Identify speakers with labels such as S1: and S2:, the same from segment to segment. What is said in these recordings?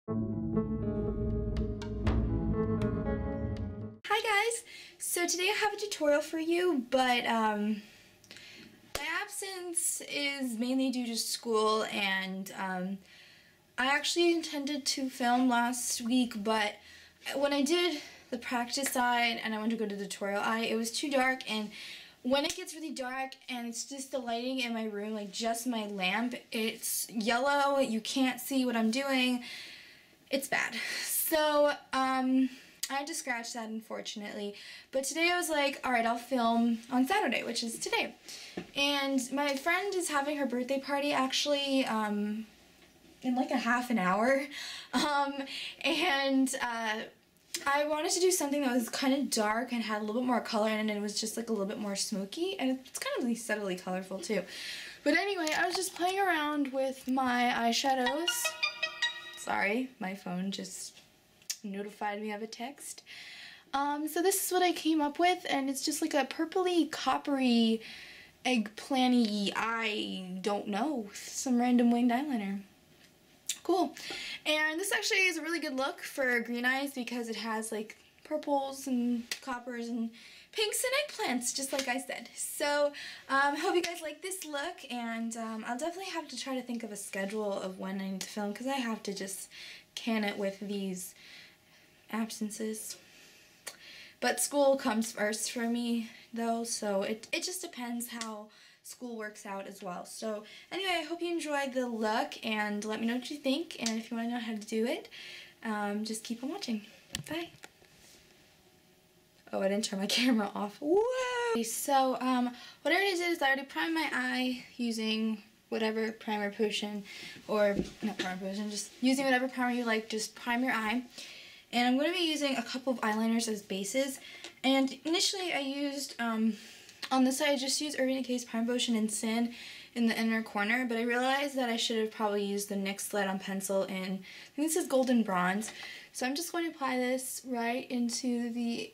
S1: Hi guys! So today I have a tutorial for you, but my absence is mainly due to school, and I actually intended to film last week, but when I did the practice side and I went to go to the tutorial eye, it was too dark, and when it gets really dark and it's just the lighting in my room, like just my lamp, it's yellow, you can't see what I'm doing, it's bad. So, I had to scratch that, unfortunately. But today I was like, alright, I'll film on Saturday, which is today. And my friend is having her birthday party, actually, in like a half an hour. I wanted to do something that was kind of dark and had a little bit more color in it, and it was just like a little bit more smoky, and it's kind of subtly colorful too. But anyway, I was just playing around with my eyeshadows. Sorry, my phone just notified me of a text. So this is what I came up with, and it's just like a purpley, coppery, eggplant-y, I don't know, some random winged eyeliner. Cool. And this actually is a really good look for green eyes because it has like purples and coppers and pinks and eggplants, just like I said. So, hope you guys like this look, and I'll definitely have to try to think of a schedule of when I need to film because I have to just can it with these absences. But school comes first for me though, so it just depends how school works out as well. So anyway, I hope you enjoyed the look, and let me know what you think, and if you want to know how to do it, just keep on watching. Bye! Oh, I didn't turn my camera off. Whoa! So, what I already did is I already primed my eye using whatever primer potion, or not primer potion, just using whatever primer you like, just prime your eye. And I'm going to be using a couple of eyeliners as bases. And initially I used, on this side I just used Urban Decay's Prime Potion and Sin in the inner corner, but I realized that I should have probably used the NYX Sled-on Pencil in, I think this is Golden Bronze. So I'm just going to apply this right into the,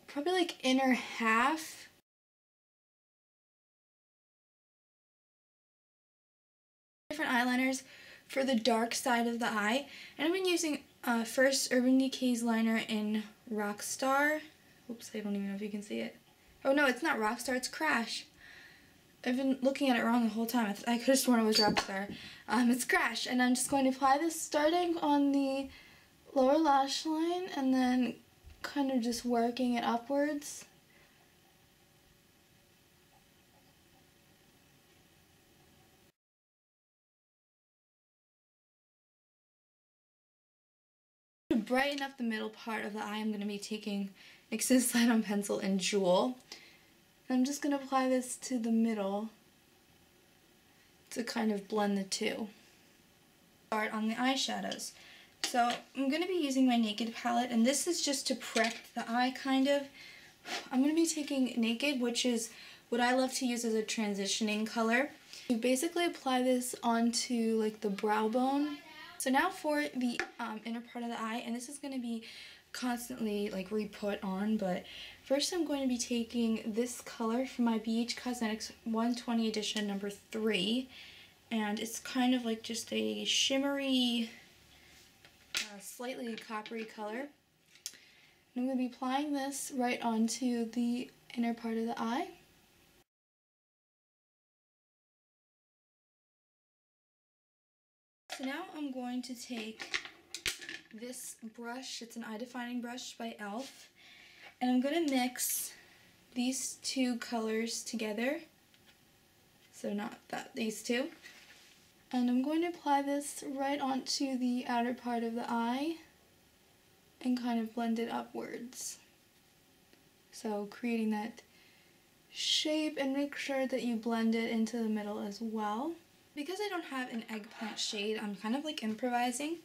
S1: probably like inner half. Different eyeliners for the dark side of the eye, and I've been using first Urban Decay's liner in Rockstar. Oops, I don't even know if you can see it. Oh no, it's not Rockstar, it's Crash. I've been looking at it wrong the whole time. I could have sworn it was Rockstar. It's Crash, and I'm just going to apply this starting on the lower lash line and then kind of just working it upwards. To brighten up the middle part of the eye, I'm going to be taking NYX's Sled-on Pencil in Jewel. And I'm just going to apply this to the middle to kind of blend the two. Start on the eyeshadows. So I'm going to be using my Naked palette, and this is just to prep the eye kind of. I'm going to be taking Naked, which is what I love to use as a transitioning color. You basically apply this onto like the brow bone. So now for the inner part of the eye, and this is going to be constantly like re-put on, but first I'm going to be taking this color from my BH Cosmetics 120 edition number 3, and it's kind of like just a shimmery, slightly coppery color. And I'm going to be applying this right onto the inner part of the eye. So now I'm going to take this brush, it's an eye defining brush by e.l.f., and I'm going to mix these two colors together, so not these two, and I'm going to apply this right onto the outer part of the eye and kind of blend it upwards, so creating that shape, and make sure that you blend it into the middle as well. Because I don't have an eggplant shade, I'm kind of like improvising.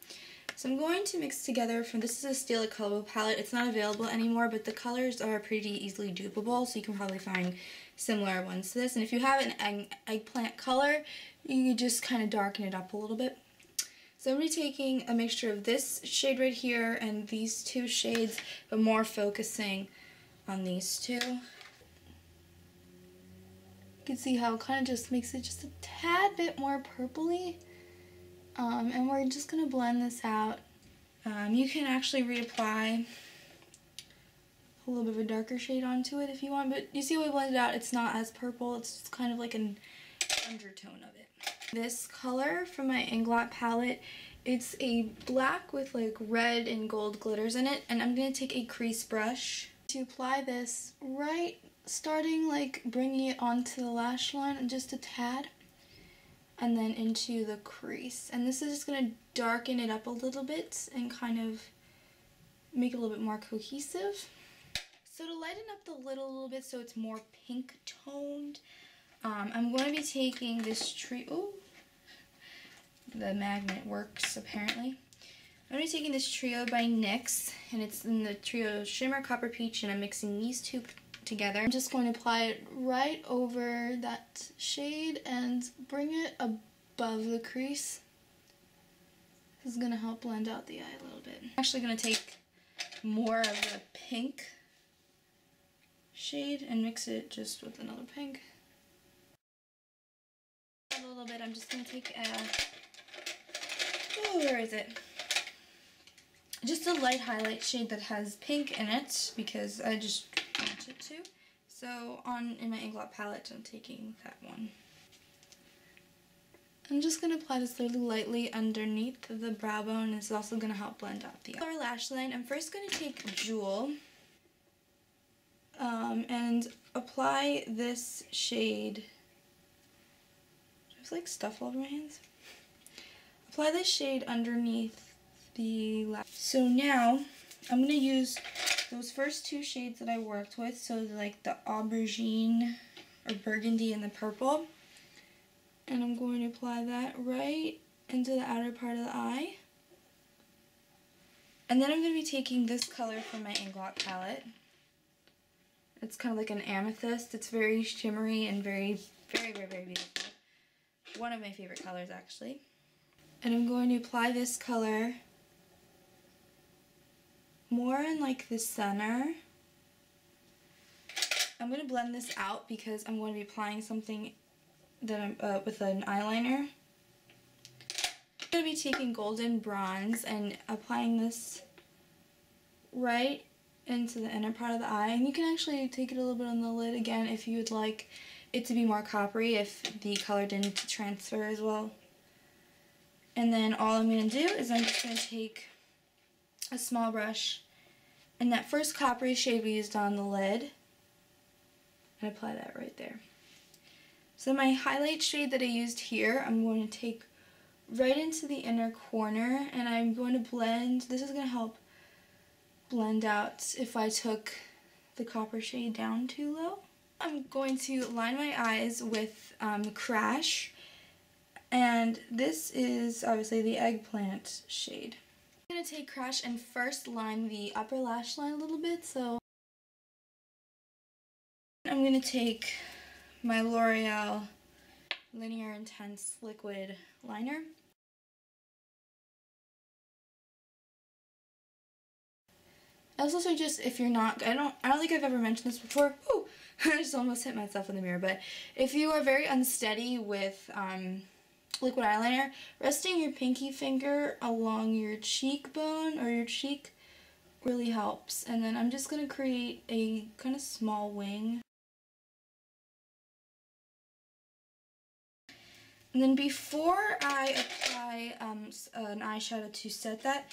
S1: So I'm going to mix together from, this is a Stila Color palette. It's not available anymore, but the colors are pretty easily dupable, so you can probably find similar ones to this. And if you have an eggplant color, you just kind of darken it up a little bit. So I'm going to be taking a mixture of this shade right here and these two shades, but more focusing on these two. You can see how it kind of just makes it just a tad bit more purpley. And we're just going to blend this out. You can actually reapply a little bit of a darker shade onto it if you want, but you see when we blend it out, it's not as purple, it's kind of like an undertone of it. This color from my Inglot palette, it's a black with like red and gold glitters in it, and I'm going to take a crease brush to apply this right starting like bringing it onto the lash line just a tad, and then into the crease. And this is just going to darken it up a little bit and kind of make it a little bit more cohesive. So to lighten up the lid a little bit so it's more pink toned, I'm going to be taking this trio. The magnet works apparently. I'm going to be taking this trio by NYX, and it's in the trio Shimmer Copper Peach, and I'm mixing these two together. I'm just going to apply it right over that shade and bring it above the crease. This is going to help blend out the eye a little bit. I'm actually going to take more of the pink shade and mix it just with another pink. A little bit, I'm just going to take a, oh, where is it? Just a light highlight shade that has pink in it because I just want it to. So in my Inglot palette, I'm taking that one. I'm just going to apply this really lightly underneath the brow bone, and it's also going to help blend out the lower lash line. I'm first going to take Jewel and apply this shade. There's like stuff all over my hands. Apply this shade underneath the lash. So now I'm going to use those first two shades that I worked with, so like the aubergine or burgundy and the purple. And I'm going to apply that right into the outer part of the eye. And then I'm going to be taking this color from my Inglot palette. It's kind of like an amethyst. It's very shimmery and very, very, very, very beautiful. One of my favorite colors, actually. And I'm going to apply this color more in like the center. I'm going to blend this out because I'm going to be applying something that I'm with an eyeliner. I'm going to be taking Golden Bronze and applying this right into the inner part of the eye. And you can actually take it a little bit on the lid again if you would like it to be more coppery, if the color didn't transfer as well. And then all I'm going to do is I'm just going to take a small brush and that first coppery shade we used on the lid and apply that right there. So my highlight shade that I used here, I'm going to take right into the inner corner, and I'm going to blend. This is going to help blend out if I took the copper shade down too low. I'm going to line my eyes with Crash, and this is obviously the eggplant shade. I'm going to take Crash and first line the upper lash line a little bit, so I'm going to take my L'Oreal Linear Intense Liquid Liner. I also suggest, if you're not, I don't think I've ever mentioned this before. Ooh, I just almost hit myself in the mirror. But if you are very unsteady with liquid eyeliner, resting your pinky finger along your cheekbone or your cheek really helps. And then I'm just going to create a kind of small wing. And then before I apply an eyeshadow to set that,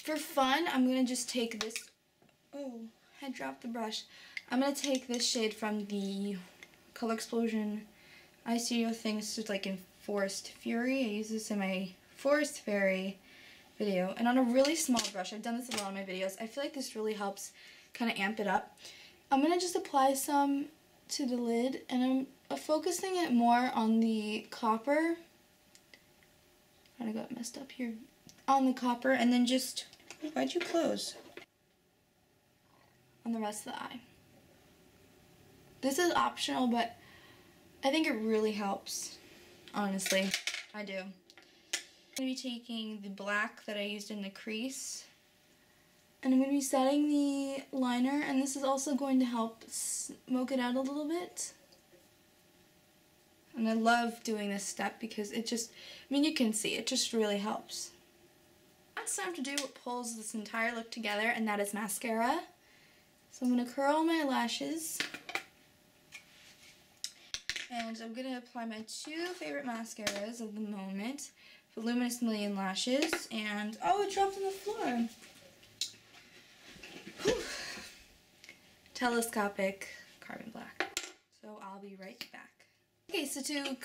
S1: for fun, I'm going to just take this, oh, I dropped the brush. I'm going to take this shade from the Color Explosion Eye Studio thing. It's just like in Forest Fury. I use this in my Forest Fairy video. And on a really small brush, I've done this in a lot of my videos, I feel like this really helps kind of amp it up. I'm going to just apply some to the lid, and I'm focusing it more on the copper. I got messed up here. On the copper, and then just, why'd you close? On the rest of the eye. This is optional, but I think it really helps. Honestly, I do. I'm going to be taking the black that I used in the crease, and I'm going to be setting the liner, and this is also going to help smoke it out a little bit. And I love doing this step because it just, I mean, you can see, it just really helps. Now it's time to do what pulls this entire look together, and that is mascara. So I'm going to curl my lashes. And I'm going to apply my two favorite mascaras of the moment. Voluminous Million Lashes and, oh, it dropped on the floor. Whew. Telescopic Carbon Black. So I'll be right back. Okay, so to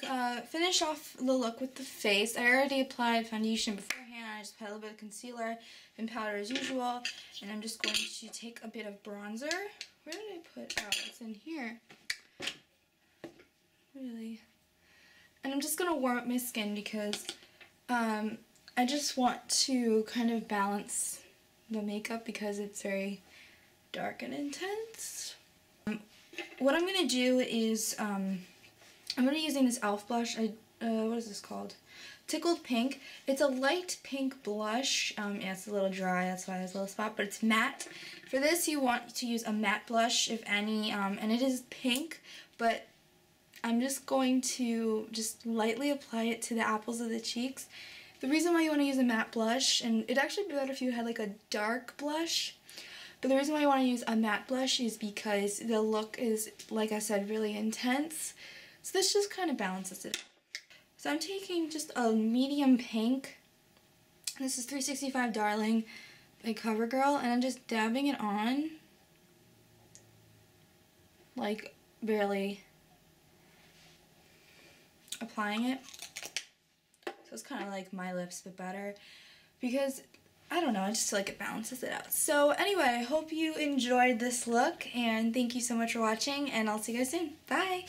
S1: finish off the look with the face, I already applied foundation beforehand. I just applied a little bit of concealer and powder as usual. And I'm just going to take a bit of bronzer. Where did I put? Oh, it's in here. Really. And I'm just going to warm up my skin because I just want to kind of balance the makeup because it's very dark and intense. What I'm going to do is, I'm going to be using this e.l.f. blush. What is this called? Tickled Pink. It's a light pink blush. Yeah, it's a little dry, that's why there's a little spot, but it's matte. For this, you want to use a matte blush, if any, and it is pink, but I'm just going to just lightly apply it to the apples of the cheeks. The reason why you want to use a matte blush, and it'd actually be better if you had like a dark blush, but the reason why you want to use a matte blush is because the look is, like I said, really intense. So this just kind of balances it. So I'm taking just a medium pink. This is 365 Darling by CoverGirl, and I'm just dabbing it on, like barely applying it. So it's kind of like my lips but better because I don't know, I just feel like it balances it out. So anyway, I hope you enjoyed this look and thank you so much for watching and I'll see you guys soon. Bye!